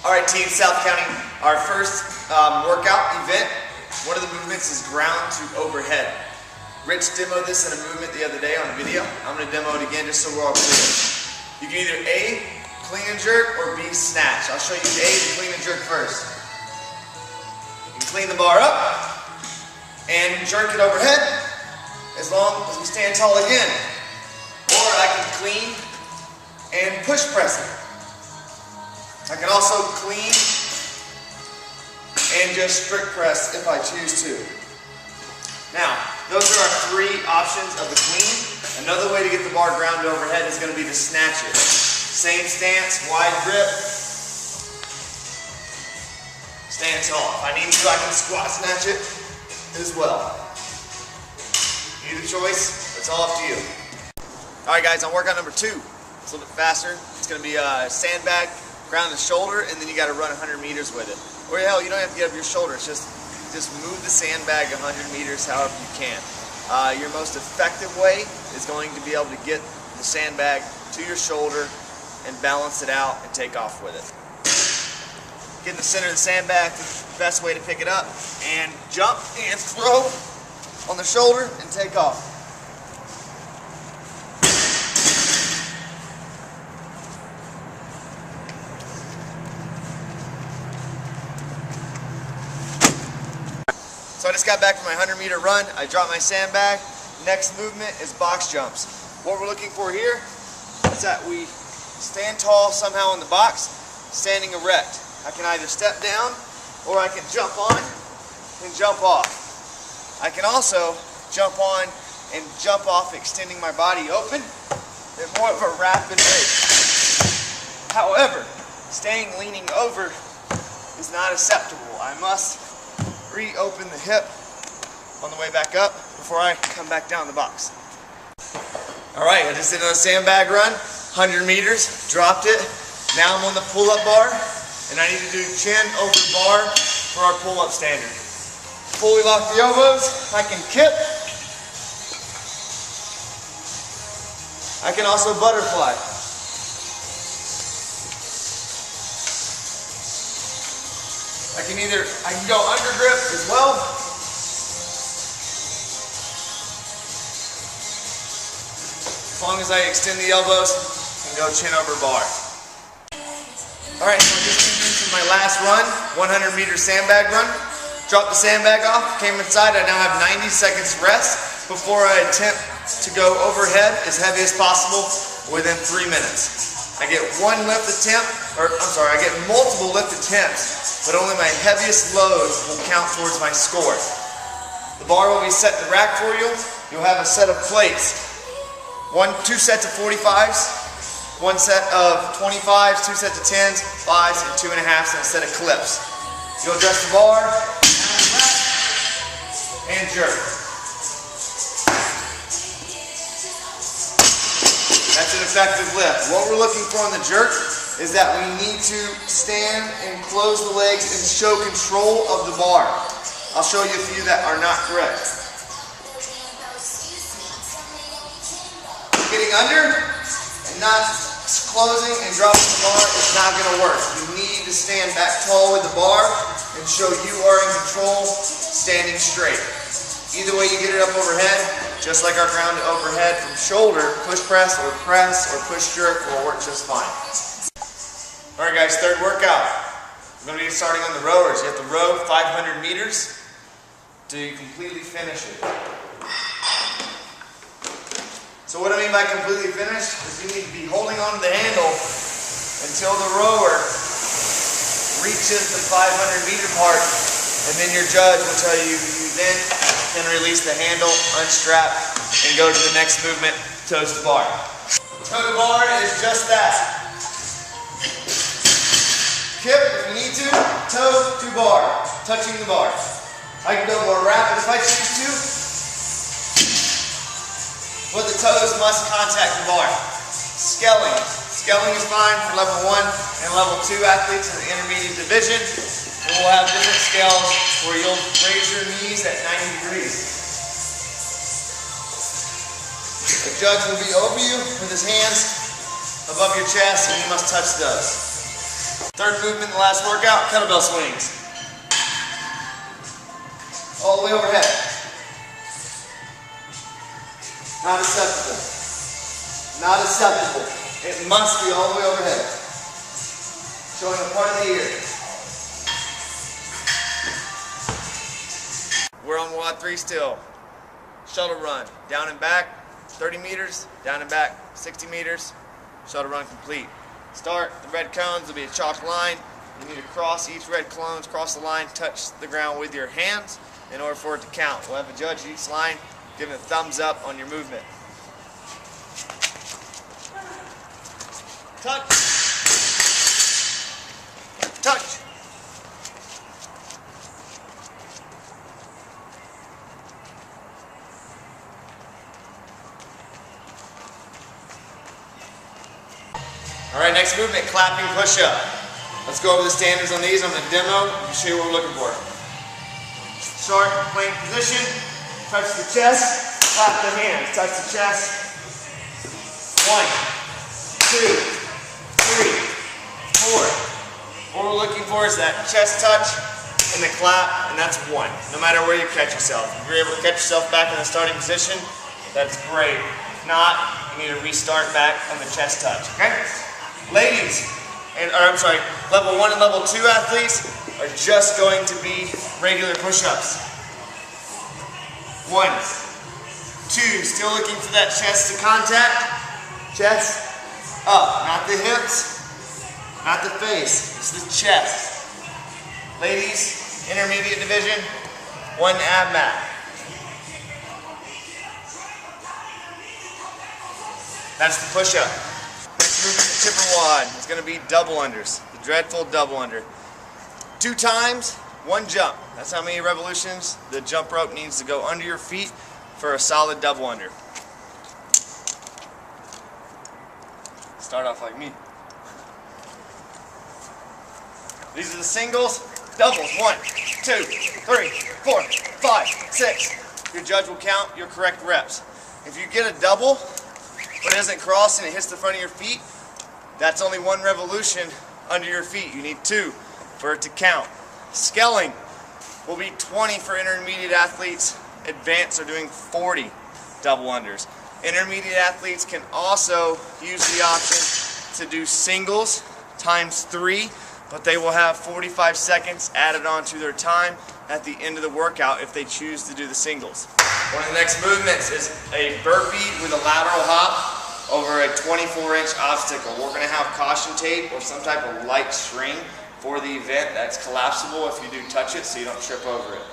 Alright team, South County, our first workout event, one of the movements is ground to overhead. Rich demoed this in a movement the other day on a video. I'm going to demo it again just so we're all clear. You can either A, clean and jerk, or B, snatch. I'll show you A, the clean and jerk first. You can clean the bar up and jerk it overhead as long as we stand tall again. Or I can clean and push press it. I can also clean and just strict press if I choose to. Now, those are our three options of the clean. Another way to get the bar ground overhead is going to be to snatch it. Same stance, wide grip. Stand tall. If I need to, I can squat snatch it as well. Either choice, it's all up to you. Alright guys, on workout number 2. It's a little bit faster. It's going to be a sandbag, ground and shoulder, and then you got to run 100 meters with it. Or hell, you don't have to get up your shoulder. It's just move the sandbag 100 meters however you can. Your most effective way is going to be able to get the sandbag to your shoulder and balance it out and take off with it. Get in the center of the sandbag, the best way to pick it up, and jump and throw on the shoulder and take off. So I just got back from my 100-meter run. I dropped my sandbag. Next movement is box jumps. What we're looking for here is that we stand tall somehow in the box, standing erect. I can either step down or I can jump on and jump off. I can also jump on and jump off, extending my body open at more of a rapid rate. However, staying leaning over is not acceptable. I must reopen the hip on the way back up before I come back down the box. Alright, I just did a sandbag run, 100 meters, dropped it. Now I'm on the pull-up bar, and I need to do chin over bar for our pull-up standard. Fully lock the elbows, I can kip. I can also butterfly. I can go under grip as well. As long as I extend the elbows and go chin over bar. Alright, so just into my last run, 100-meter sandbag run. Dropped the sandbag off, came inside. I now have 90 seconds rest before I attempt to go overhead as heavy as possible within 3 minutes. I get one lift attempt, I get multiple lift attempts, but only my heaviest load will count towards my score. The bar will be set to rack for you. You'll have a set of plates. Two sets of 45s, one set of 25s, two sets of 10s, 5s, and 2.5s, and a set of clips. You'll adjust the bar, and jerk. That's an effective lift. What we're looking for in the jerk is that we need to stand and close the legs and show control of the bar. I'll show you a few that are not correct. Getting under and not closing and dropping the bar is not going to work. You need to stand back tall with the bar and show you are in control, standing straight. Either way you get it up overhead, just like our ground to overhead from shoulder, push press or push jerk will work just fine. Alright guys, third workout. We're going to be starting on the rowers. You have to row 500 meters till you completely finish it. So what I mean by completely finished is you need to be holding on to the handle until the rower reaches the 500-meter mark, and then your judge will tell you then can release the handle, unstrap, and go to the next movement, toes to bar. Toe to bar is just that. Kip if you need to, toe to bar, touching the bar. I can go more rapid if I choose to, but the toes must contact the bar. Scaling. Scaling is fine for level 1 and level 2 athletes in the intermediate division. And we'll have different scales where you'll raise your knees at 90 degrees. The judge will be over you with his hands above your chest, and you must touch those. Third movement in the last workout, kettlebell swings. All the way overhead. Not acceptable. Not acceptable. It must be all the way overhead. Showing a part of the ear. We're on WOD 3 still. Shuttle run. Down and back, 30 meters. Down and back, 60 meters. Shuttle run complete. Start, the red cones will be a chalk line. You need to cross each red cones, cross the line, touch the ground with your hands in order for it to count. We'll have a judge each line giving a thumbs up on your movement. Touch. Touch. All right, next movement, clapping push-up. Let's go over the standards on these. I'm going to demo and show you what we're looking for. Start plank position, touch the chest, clap the hands, touch the chest. 1, 2, 3, 4. What we're looking for is that chest touch and the clap, and that's 1. No matter where you catch yourself. If you're able to catch yourself back in the starting position, that's great. If not, you need to restart back on the chest touch, okay? Ladies, level 1 and level 2 athletes are just going to be regular push-ups. 1, 2, still looking for that chest to contact. Chest up, not the hips, not the face, it's the chest. Ladies, intermediate division, 1 ab mat. That's the push-up. Next movement, the tipper WOD. It's going to be double unders. The dreadful double under. 2 times, 1 jump. That's how many revolutions the jump rope needs to go under your feet for a solid double under. Start off like me. These are the singles, doubles. 1, 2, 3, 4, 5, 6. Your judge will count your correct reps. If you get a double, but it doesn't cross and it hits the front of your feet, that's only 1 revolution under your feet. You need 2 for it to count. Scaling will be 20 for intermediate athletes. Advanced are doing 40 double unders. Intermediate athletes can also use the option to do singles times 3, but they will have 45 seconds added on to their time at the end of the workout if they choose to do the singles. One of the next movements is a burpee with a lateral hop over a 24-inch obstacle. We're going to have caution tape or some type of light string for the event that's collapsible if you do touch it so you don't trip over it.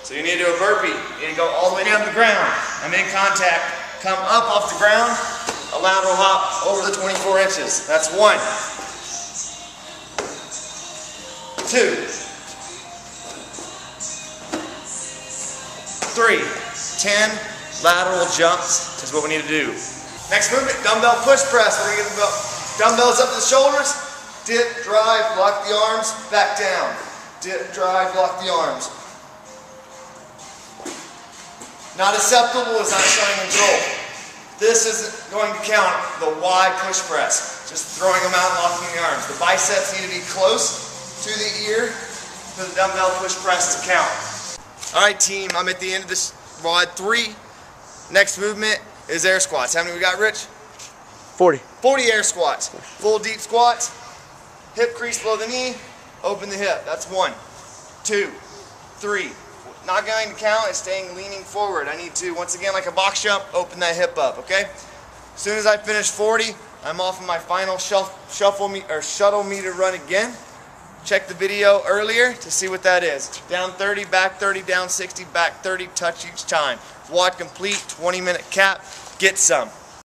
So you need to do a burpee. You need to go all the way down to the ground. I'm in contact. Come up off the ground, a lateral hop over the 24 inches. That's 1, 2, 3, 10 lateral jumps is what we need to do. Next movement, dumbbell push press. We're going to get the dumbbells up to the shoulders, dip, drive, lock the arms, back down. Dip, drive, lock the arms. Not acceptable is not showing control. This isn't going to count the Y push press. Just throwing them out and locking the arms. The biceps need to be close to the ear for the dumbbell push press to count. Alright team, I'm at the end of this WOD 3. Next movement is air squats. How many we got, Rich? 40. 40 air squats. Full deep squats. Hip crease below the knee. Open the hip. That's 1, 2, 3. Not going to count, it's staying leaning forward. I need to, once again, like a box jump, open that hip up, okay? As soon as I finish 40, I'm off of my final shuttle meter run again. Check the video earlier to see what that is. Down 30, back 30, down 60, back 30, touch each time. WOD complete, 20-minute cap. Get some.